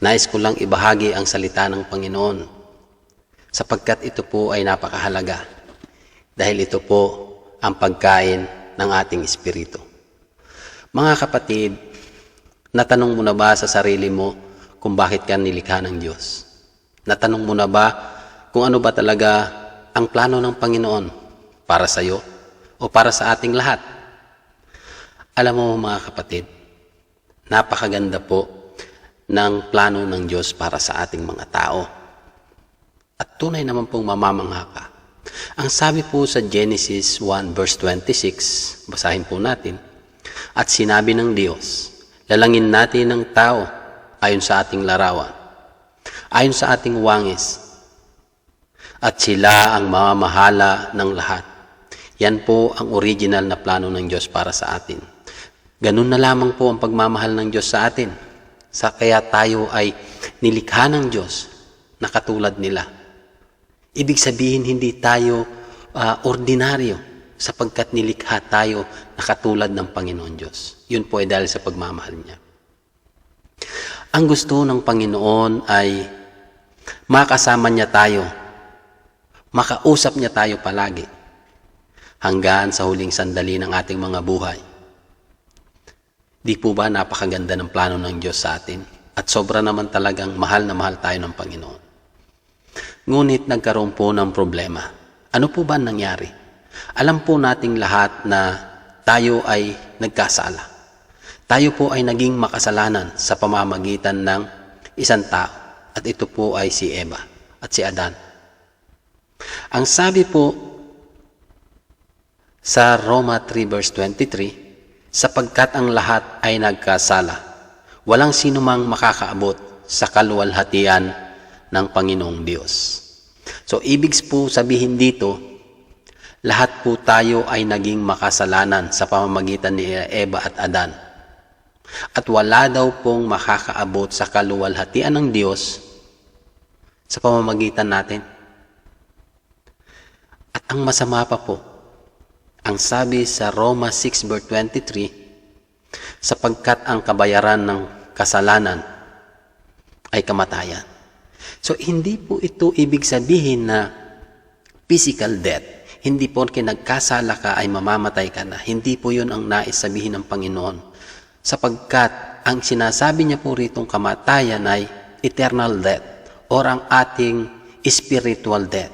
Nais ko lang ibahagi ang salita ng Panginoon sapagkat ito po ay napakahalaga dahil ito po ang pagkain ng ating espiritu. Mga kapatid, natanong mo na ba sa sarili mo kung bakit ka nilikha ng Diyos? Natanong mo na ba kung ano ba talaga ang plano ng Panginoon para sa iyo o para sa ating lahat? Alam mo mga kapatid, napakaganda po ng plano ng Diyos para sa ating mga tao. At tunay naman pong mamamangha ka. Ang sabi po sa Genesis 1 verse 26, basahin po natin, at sinabi ng Diyos, lalangin natin ng tao ayon sa ating larawan, ayon sa ating wangis, at sila ang mamamahala ng lahat. Yan po ang original na plano ng Diyos para sa atin. Ganun na lamang po ang pagmamahal ng Diyos sa atin. Kaya tayo ay nilikha ng Diyos na katulad nila. Ibig sabihin hindi tayo ordinaryo sapagkat nilikha tayo na katulad ng Panginoon Diyos. Yun po ay dahil sa pagmamahal niya. Ang gusto ng Panginoon ay makasama niya tayo, makausap niya tayo palagi hanggang sa huling sandali ng ating mga buhay. Di po ba napakaganda ng plano ng Diyos sa atin? At sobra naman talagang mahal na mahal tayo ng Panginoon. Ngunit nagkaroon po ng problema. Ano po ba nangyari? Alam po nating lahat na tayo ay nagkasala. Tayo po ay naging makasalanan sa pamamagitan ng isang tao. At ito po ay si Eva at si Adan. Ang sabi po sa Roma 3 verse 23, sapagkat ang lahat ay nagkasala, walang sinumang makakaabot sa kaluwalhatian ng Panginoong Diyos. So, ibig po sabihin dito, lahat po tayo ay naging makasalanan sa pamamagitan ni Eva at Adan. At wala daw pong makakaabot sa kaluwalhatian ng Diyos sa pamamagitan natin. At ang masama pa po, ang sabi sa Roma 6 verse 23, sapagkat ang kabayaran ng kasalanan ay kamatayan. So, hindi po ito ibig sabihin na physical death. Hindi po nagkasala ka ay mamamatay ka na. Hindi po yun ang nais sabihin ng Panginoon. Sapagkat ang sinasabi niya po ritong kamatayan ay eternal death or ang ating spiritual death.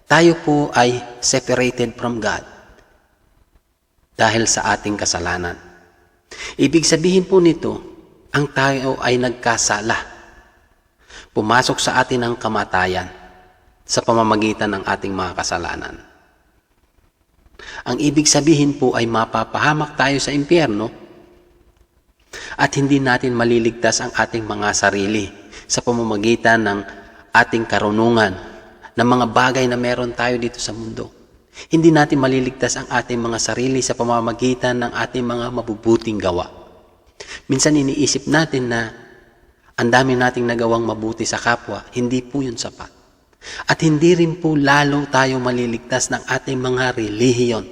Tayo po ay separated from God dahil sa ating kasalanan. Ibig sabihin po nito, ang tayo ay nagkasala. Pumasok sa atin ang kamatayan sa pamamagitan ng ating mga kasalanan. Ang ibig sabihin po ay mapapahamak tayo sa impyerno at hindi natin maliligtas ang ating mga sarili sa pamamagitan ng ating karunungan ng mga bagay na meron tayo dito sa mundo. Hindi natin maliligtas ang ating mga sarili sa pamamagitan ng ating mga mabubuting gawa. Minsan iniisip natin na ang dami nating nagawang mabuti sa kapwa, hindi po yun sapat. At hindi rin po lalo tayo maliligtas ng ating mga relihiyon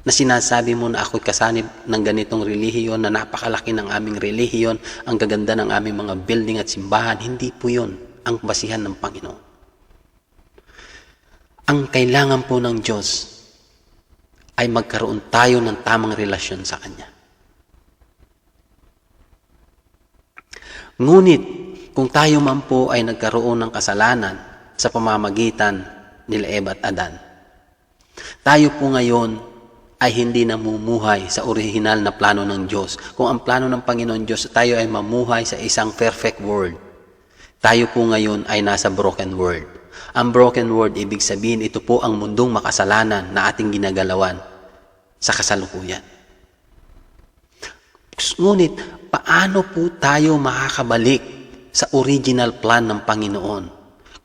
na sinasabi mo na ako'y kasanib ng ganitong relihiyon, na napakalaki ng aming relihiyon, ang gaganda ng aming mga building at simbahan. Hindi po yun ang basihan ng Panginoon. Ang kailangan po ng Diyos ay magkaroon tayo ng tamang relasyon sa Kanya. Ngunit, kung tayo man po ay nagkaroon ng kasalanan sa pamamagitan nila Eva at Adan, tayo po ngayon ay hindi namumuhay sa original na plano ng Diyos. Kung ang plano ng Panginoon Diyos, tayo ay mamuhay sa isang perfect world. Tayo po ngayon ay nasa broken world. Ang broken world, ibig sabihin, ito po ang mundong makasalanan na ating ginagalawan sa kasalukuyan. Ngunit, paano po tayo makakabalik sa original plan ng Panginoon?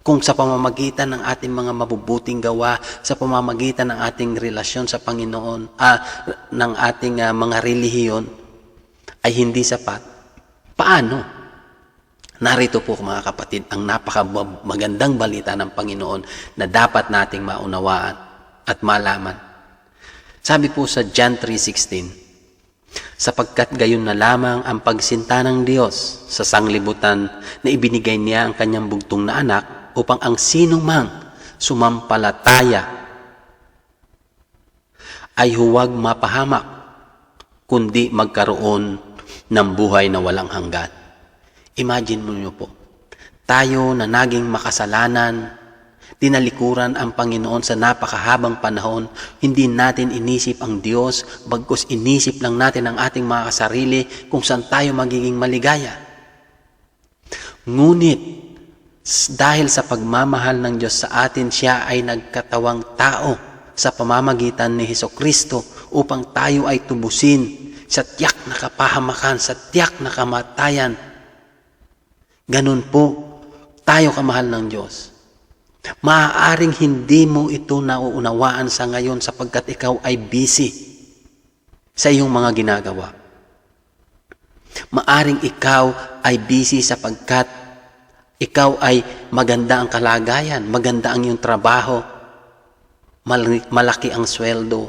Kung sa pamamagitan ng ating mga mabubuting gawa, sa pamamagitan ng ating relasyon sa Panginoon, ng ating mga relihiyon, ay hindi sapat. Paano? Narito po mga kapatid ang napakamagandang balita ng Panginoon na dapat nating maunawaan at malaman. Sabi po sa John 3:16, Sapagkat gayon na lamang ang pagsinta ng Diyos sa sanglibutan na ibinigay niya ang kanyang bugtong na anak upang ang sinong mang sumampalataya ay huwag mapahamak, kundi magkaroon ng buhay na walang hanggan. Imagine mo niyo po, tayo na naging makasalanan, tinalikuran ang Panginoon sa napakahabang panahon, hindi natin inisip ang Diyos, bagkus inisip lang natin ang ating mga kasarili kung saan tayo magiging maligaya. Ngunit, dahil sa pagmamahal ng Diyos sa atin, siya ay nagkatawang tao sa pamamagitan ni Hesukristo upang tayo ay tubusin sa tiyak na kapahamakan, sa tiyak na kamatayan. Ganun po, tayo kamahal ng Diyos. Maaaring hindi mo ito nauunawaan sa ngayon sapagkat ikaw ay busy sa iyong mga ginagawa. Maaaring ikaw ay busy sapagkat ikaw ay maganda ang kalagayan, maganda ang iyong trabaho, malaki ang sweldo.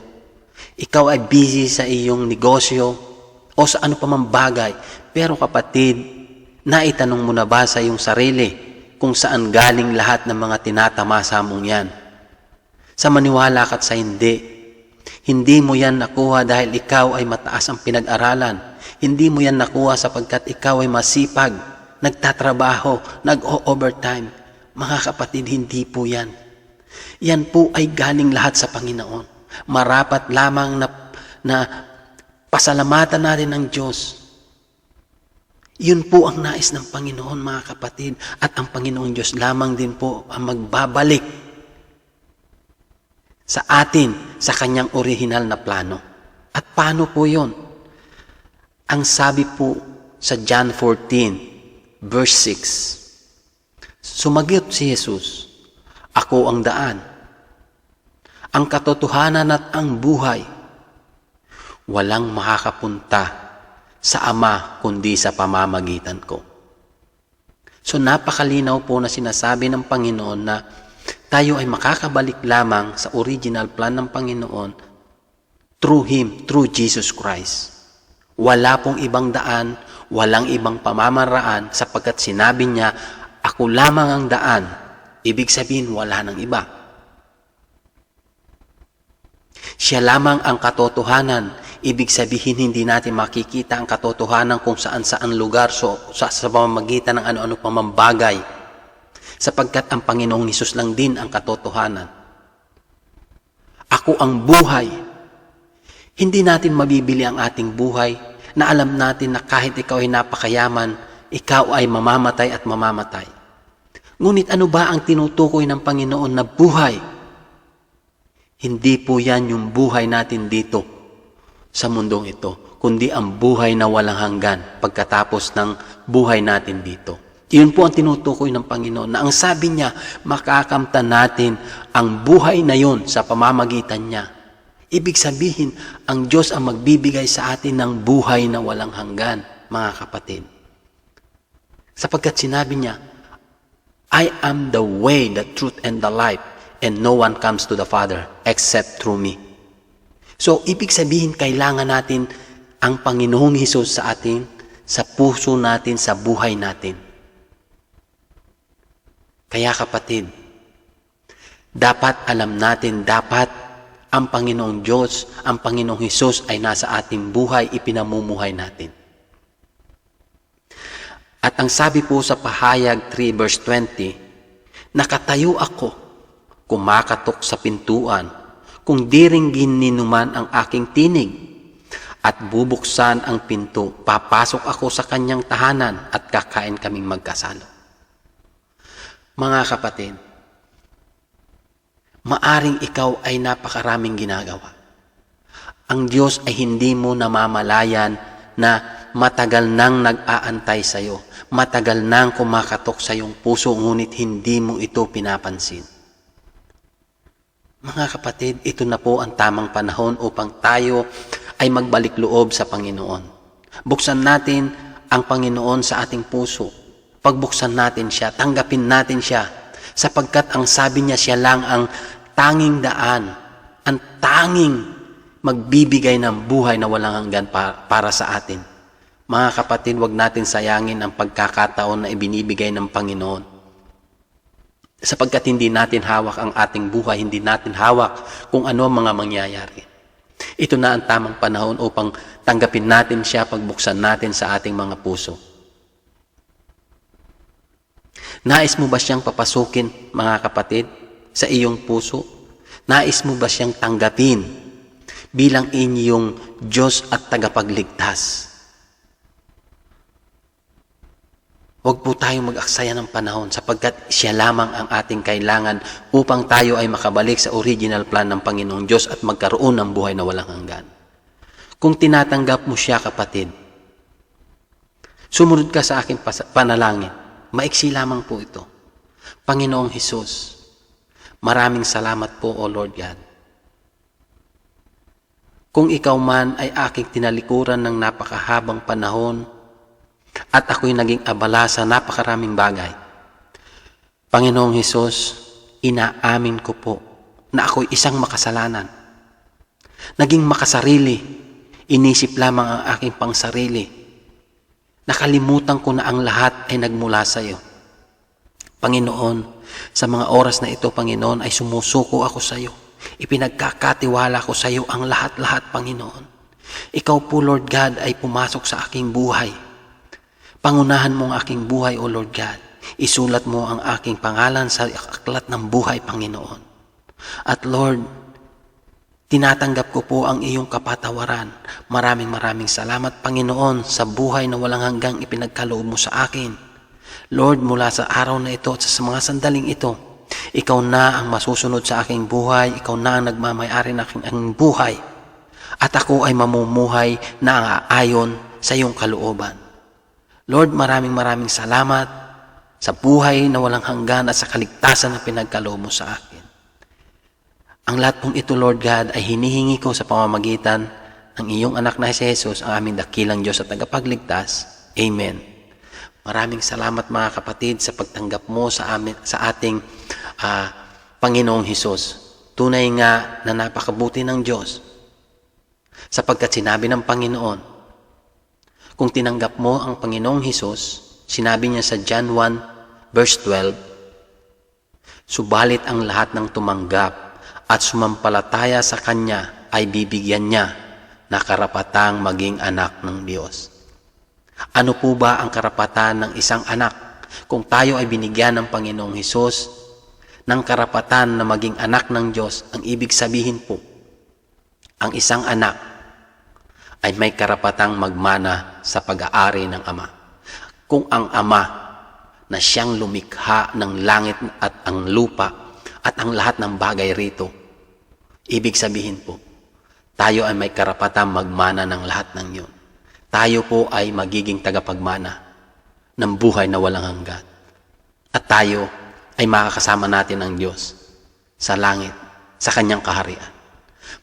Ikaw ay busy sa iyong negosyo o sa ano pa mang bagay. Pero kapatid, naitanong mo na ba sa iyong sarili kung saan galing lahat ng mga tinatamasa mong yan? Sa maniwala ka't sa hindi. Hindi mo yan nakuha dahil ikaw ay mataas ang pinag-aralan. Hindi mo yan nakuha sapagkat ikaw ay masipag, nagtatrabaho, nag-overtime. Mga kapatid, hindi po yan. Yan po ay galing lahat sa Panginoon. Marapat lamang na pasalamatan natin ang Diyos. Yun po ang nais ng Panginoon, mga kapatid. At ang Panginoon Diyos lamang din po ang magbabalik sa atin sa kanyang orihinal na plano. At paano po yun? Ang sabi po sa John 14, verse 6, sumagot si Jesus, "Ako ang daan, ang katotohanan at ang buhay. Walang makakapunta sa Ama kundi sa pamamagitan ko." So napakalinaw po na sinasabi ng Panginoon na tayo ay makakabalik lamang sa original plan ng Panginoon through Him, through Jesus Christ. Wala pong ibang daan, walang ibang pamamaraan sapagkat sinabi niya, "Ako lamang ang daan." Ibig sabihin, wala nang iba. Siya lamang ang katotohanan. Ibig sabihin, hindi natin makikita ang katotohanan kung saan-saan lugar sa pamamagitan ng ano-ano pang bagay. Sapagkat ang Panginoong Hesus lang din ang katotohanan. Ako ang buhay. Hindi natin mabibili ang ating buhay na alam natin na kahit ikaw ay napakayaman, ikaw ay mamamatay at mamamatay. Ngunit ano ba ang tinutukoy ng Panginoon na buhay? Hindi po yan yung buhay natin dito sa mundong ito, kundi ang buhay na walang hanggan pagkatapos ng buhay natin dito. Iyon po ang tinutukoy ng Panginoon na ang sabi niya, makakamtan natin ang buhay na yun sa pamamagitan niya. Ibig sabihin, ang Diyos ang magbibigay sa atin ng buhay na walang hanggan, mga kapatid. Sapagkat sinabi niya, "I am the way, the truth, and the life, and no one comes to the Father except through me." So, ibig sabihin, kailangan natin ang Panginoong Hesus sa atin, sa puso natin, sa buhay natin. Kaya kapatid, dapat alam natin, dapat ang Panginoong Diyos, ang Panginoong Hesus ay nasa ating buhay, ipinamumuhay natin. At ang sabi po sa Pahayag 3 verse 20, "Nakatayo ako, kumakatok sa pintuan, kung di ringgin ninuman ang aking tinig, at bubuksan ang pinto, papasok ako sa kanyang tahanan at kakain kaming magkasalo." Mga kapatid, maaring ikaw ay napakaraming ginagawa. Ang Diyos ay hindi mo namamalayan na matagal nang nag-aantay sa iyo, matagal nang kumakatok sa iyong puso, ngunit hindi mo ito pinapansin. Mga kapatid, ito na po ang tamang panahon upang tayo ay magbalik loob sa Panginoon. Buksan natin ang Panginoon sa ating puso. Pagbuksan natin siya, tanggapin natin siya, sapagkat ang sabi niya, siya lang ang tanging daan, ang tanging magbibigay ng buhay na walang hanggan para sa atin. Mga kapatid, wag natin sayangin ang pagkakataon na ibinibigay ng Panginoon. Sapagkat hindi natin hawak ang ating buhay, hindi natin hawak kung ano ang mga mangyayari. Ito na ang tamang panahon upang tanggapin natin siya, pagbuksan natin sa ating mga puso. Nais mo ba siyang papasukin, mga kapatid, sa iyong puso? Nais mo ba siyang tanggapin bilang inyong Diyos at tagapagligtas? Huwag po tayong mag-aksaya ng panahon sapagkat siya lamang ang ating kailangan upang tayo ay makabalik sa original plan ng Panginoong Diyos at magkaroon ng buhay na walang hanggan. Kung tinatanggap mo siya, kapatid, sumunod ka sa aking panalangin. Maiksi lamang po ito. Panginoong Hesus, maraming salamat po, O Lord God. Kung ikaw man ay aking tinalikuran ng napakahabang panahon at ako'y naging abala sa napakaraming bagay, Panginoong Hesus, inaamin ko po na ako'y isang makasalanan. Naging makasarili, inisip lamang ang aking pangsarili. Nakalimutan ko na ang lahat ay nagmula sa iyo. Panginoon, sa mga oras na ito, Panginoon, ay sumusuko ako sa iyo. Ipinagkakatiwala ko sa iyo ang lahat-lahat, Panginoon. Ikaw po, Lord God, ay pumasok sa aking buhay. Pangunahan mo ang aking buhay, O Lord God. Isulat mo ang aking pangalan sa aklat ng buhay, Panginoon. At Lord, tinatanggap ko po ang iyong kapatawaran. Maraming salamat, Panginoon, sa buhay na walang hanggang ipinagkaloob mo sa akin. Lord, mula sa araw na ito at sa mga sandaling ito, ikaw na ang masusunod sa aking buhay. Ikaw na ang nagmamayari ng aking buhay. At ako ay mamumuhay na aayon sa iyong kalooban. Lord, maraming salamat sa buhay na walang hanggan at sa kaligtasan na pinagkaloob mo sa akin. Ang lahat pong ito, Lord God, ay hinihingi ko sa pamamagitan ng iyong anak na si Jesus, ang aming dakilang Diyos at tagapagligtas. Amen. Maraming salamat, mga kapatid, sa pagtanggap mo sa ating Panginoong Hesus. Tunay nga na napakabuti ng Diyos. Sapagkat sinabi ng Panginoon, kung tinanggap mo ang Panginoong Hesus, sinabi niya sa John 1 verse 12, subalit ang lahat ng tumanggap at sumampalataya sa Kanya ay bibigyan niya na karapatang maging anak ng Diyos. Ano po ba ang karapatan ng isang anak? Kung tayo ay binigyan ng Panginoong Hesus ng karapatan na maging anak ng Diyos, ang ibig sabihin po, ang isang anak ay may karapatang magmana sa pag-aari ng Ama. Kung ang Ama na siyang lumikha ng langit at ang lupa at ang lahat ng bagay rito, ibig sabihin po, tayo ay may karapatang magmana ng lahat ng yun. Tayo po ay magiging tagapagmana ng buhay na walang hanggan. At tayo ay makakasama natin ang Diyos sa langit, sa Kanyang kaharian.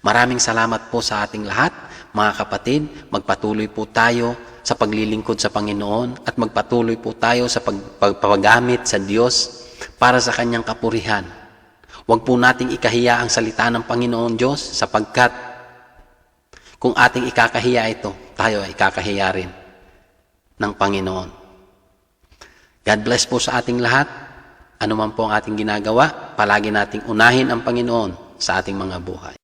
Maraming salamat po sa ating lahat, mga kapatid. Magpatuloy po tayo sa paglilingkod sa Panginoon at magpatuloy po tayo sa pagpapagamit sa Diyos para sa Kanyang kapurihan. Huwag po nating ikahiya ang salita ng Panginoon Diyos sapagkat kung ating ikakahiya ito, tayo ay ikakahiya rin ng Panginoon. God bless po sa ating lahat. Ano man po ang ating ginagawa, palagi nating unahin ang Panginoon sa ating mga buhay.